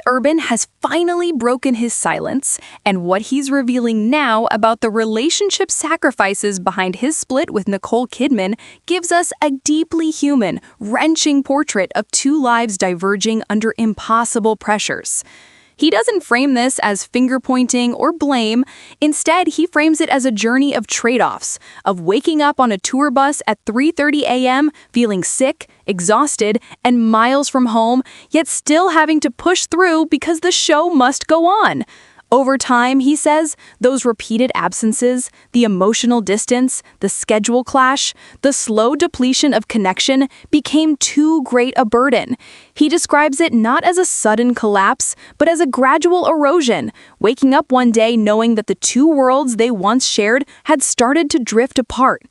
Urban has finally broken his silence, and what he's revealing now about the relationship sacrifices behind his split with Nicole Kidman gives us a deeply human, wrenching portrait of two lives diverging under impossible pressures. He doesn't frame this as finger-pointing or blame. Instead, he frames it as a journey of trade-offs, of waking up on a tour bus at 3:30 a.m., feeling sick, exhausted, and miles from home, yet still having to push through because the show must go on. Over time, he says, those repeated absences, the emotional distance, the schedule clash, the slow depletion of connection became too great a burden. He describes it not as a sudden collapse, but as a gradual erosion, waking up one day knowing that the two worlds they once shared had started to drift apart.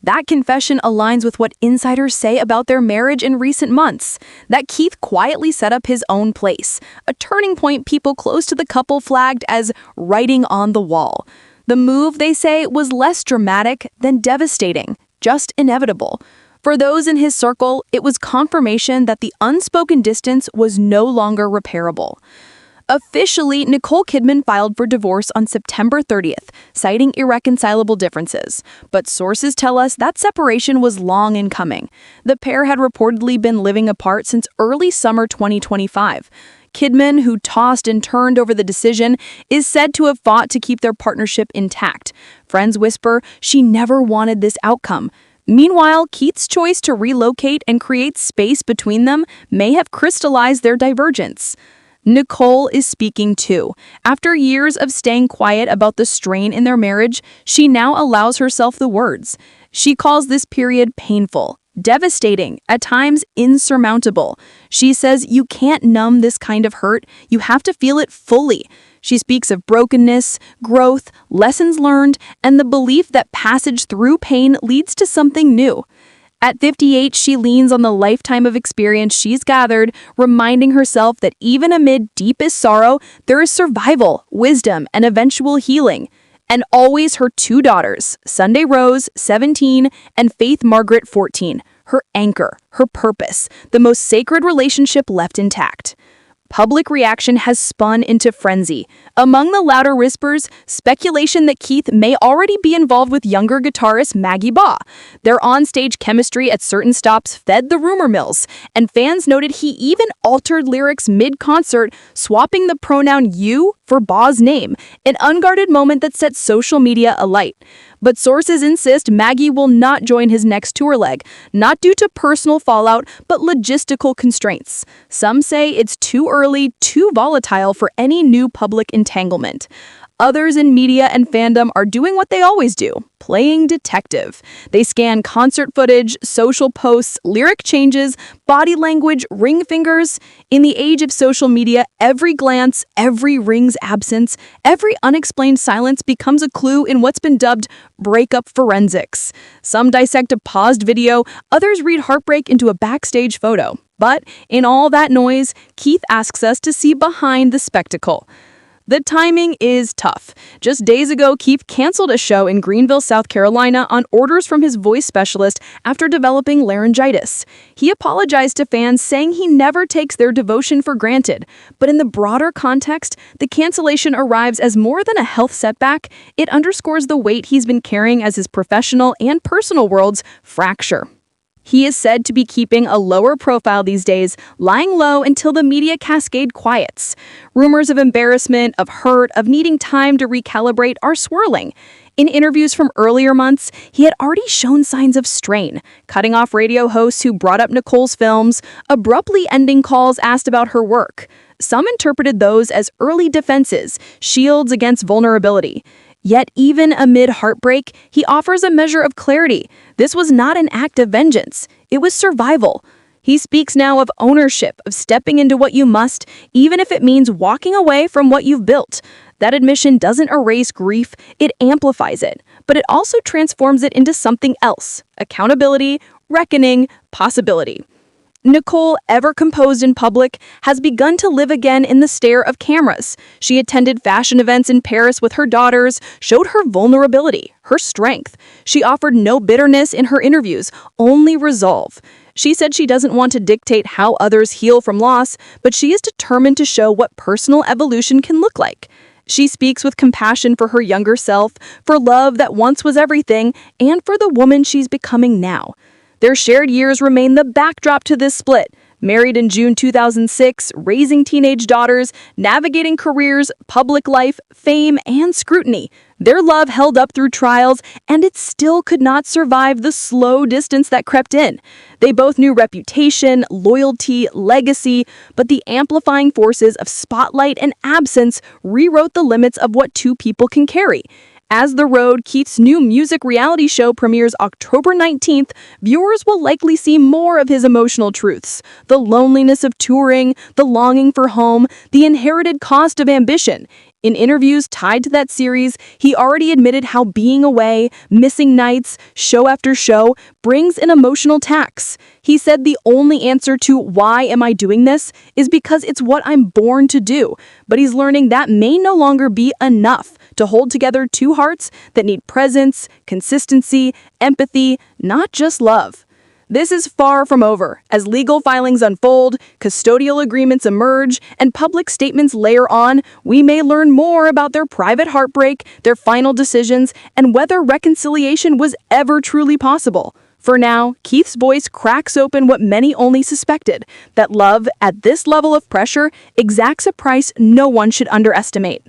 That confession aligns with what insiders say about their marriage in recent months, that Keith quietly set up his own place, a turning point people close to the couple flagged as writing on the wall. The move, they say, was less dramatic than devastating, just inevitable. For those in his circle, it was confirmation that the unspoken distance was no longer repairable. Officially, Nicole Kidman filed for divorce on September 30th, citing irreconcilable differences. But sources tell us that separation was long in coming. The pair had reportedly been living apart since early summer 2025. Kidman, who tossed and turned over the decision, is said to have fought to keep their partnership intact. Friends whisper she never wanted this outcome. Meanwhile, Keith's choice to relocate and create space between them may have crystallized their divergence. Nicole is speaking too. After years of staying quiet about the strain in their marriage, she now allows herself the words. She calls this period painful, devastating, at times insurmountable. She says you can't numb this kind of hurt, you have to feel it fully. She speaks of brokenness, growth, lessons learned, and the belief that passage through pain leads to something new. At 58, she leans on the lifetime of experience she's gathered, reminding herself that even amid deepest sorrow, there is survival, wisdom, and eventual healing. And always her two daughters, Sunday Rose, 17, and Faith Margaret, 14, her anchor, her purpose, the most sacred relationship left intact. Public reaction has spun into frenzy. Among the louder whispers, speculation that Keith may already be involved with younger guitarist Maggie Baugh. Their onstage chemistry at certain stops fed the rumor mills, and fans noted he even altered lyrics mid-concert, swapping the pronoun you for Baugh's name, an unguarded moment that set social media alight. But sources insist Maggie will not join his next tour leg, not due to personal fallout, but logistical constraints. Some say it's too early, too volatile for any new public entanglement. Others in media and fandom are doing what they always do, playing detective. They scan concert footage, social posts, lyric changes, body language, ring fingers. In the age of social media, every glance, every ring's absence, every unexplained silence becomes a clue in what's been dubbed breakup forensics. Some dissect a paused video, others read heartbreak into a backstage photo. But in all that noise, Keith asks us to see behind the spectacle. The timing is tough. Just days ago, Keith canceled a show in Greenville, South Carolina on orders from his voice specialist after developing laryngitis. He apologized to fans, saying he never takes their devotion for granted. But in the broader context, the cancellation arrives as more than a health setback. It underscores the weight he's been carrying as his professional and personal worlds fracture. He is said to be keeping a lower profile these days, lying low until the media cascade quiets. Rumors of embarrassment, of hurt, of needing time to recalibrate are swirling. In interviews from earlier months, he had already shown signs of strain, cutting off radio hosts who brought up Nicole's films, abruptly ending calls asked about her work. Some interpreted those as early defenses, shields against vulnerability. Yet even amid heartbreak, he offers a measure of clarity. This was not an act of vengeance. It was survival. He speaks now of ownership, of stepping into what you must, even if it means walking away from what you've built. That admission doesn't erase grief, it amplifies it, but it also transforms it into something else: accountability, reckoning, possibility. Nicole, ever composed in public, has begun to live again in the stare of cameras. She attended fashion events in Paris with her daughters, showed her vulnerability, her strength. She offered no bitterness in her interviews, only resolve. She said she doesn't want to dictate how others heal from loss, but she is determined to show what personal evolution can look like. She speaks with compassion for her younger self, for love that once was everything, and for the woman she's becoming now. Their shared years remain the backdrop to this split. Married in June 2006, raising teenage daughters, navigating careers, public life, fame, and scrutiny. Their love held up through trials, and it still could not survive the slow distance that crept in. They both knew reputation, loyalty, legacy, but the amplifying forces of spotlight and absence rewrote the limits of what two people can carry. As The Road, Keith's new music reality show premieres October 19th, viewers will likely see more of his emotional truths. The loneliness of touring, the longing for home, the inherited cost of ambition. In interviews tied to that series, he already admitted how being away, missing nights, show after show, brings an emotional tax. He said the only answer to why am I doing this is because it's what I'm born to do, but he's learning that may no longer be enough to hold together two hearts that need presence, consistency, empathy, not just love. This is far from over. As legal filings unfold, custodial agreements emerge, and public statements layer on, we may learn more about their private heartbreak, their final decisions, and whether reconciliation was ever truly possible. For now, Keith's voice cracks open what many only suspected, that love, at this level of pressure, exacts a price no one should underestimate.